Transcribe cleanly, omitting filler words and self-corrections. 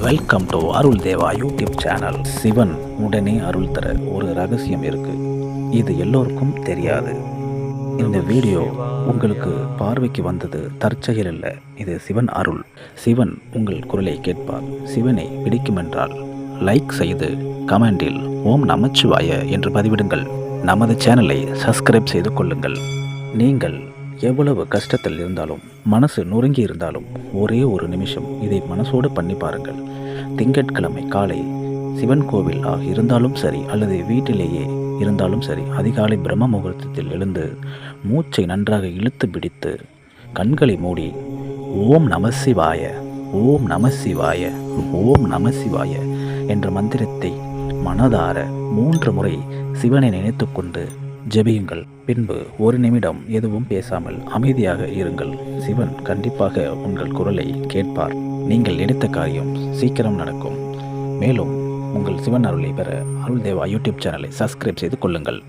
Welcome to Arul Deva YouTube channel. Sivan உடனே அருள் தர ஒரு ரகசியம் இருக்கு. இது எல்லோருக்கும் தெரியாது. இந்த வீடியோ உங்களுக்கு பார்வைக்கு வந்தது தற்செயல் இல்லை. இது சிவன் அருள். சிவன் உங்கள் குரலை கேட்பார். சிவனை பிடிக்குமென்றால் லைக் செய்து கமெண்டில் ஓம் நமச்சிவாய என்று பதிவிடுங்கள். நமது சேனலை சப்ஸ்கிரைப் செய்து கொள்ளுங்கள். நீங்கள் எவ்வளவு கஷ்டத்தில் இருந்தாலும், மனசு நொறுங்கி இருந்தாலும், ஒரே ஒரு நிமிஷம் இதை மனசோடு பண்ணி பாருங்கள். திங்கட்கிழமை காலை சிவன் கோவில் இருந்தாலும் சரி, அல்லது வீட்டிலேயே இருந்தாலும் சரி, அதிகாலை பிரம்ம முகூர்த்தத்தில் எழுந்து மூச்சை நன்றாக இழுத்து பிடித்து கண்களை மூடி ஓம் நமசிவாய, ஓம் நமசிவாய, ஓம் நமசிவாய என்ற மந்திரத்தை மனதார 3 முறை சிவனை நினைத்து கொண்டு ஜெபியுங்கள். பின்பு 1 நிமிடம் எதுவும் பேசாமல் அமைதியாக இருங்கள். சிவன் கண்டிப்பாக உங்கள் குரலை கேட்பார். நீங்கள் நினைத்த காரியம் சீக்கிரம் நடக்கும். மேலும் உங்கள் சிவன் அருளை பெற அருள் தேவா யூடியூப் சேனலை சப்ஸ்கிரைப் செய்து கொள்ளுங்கள்.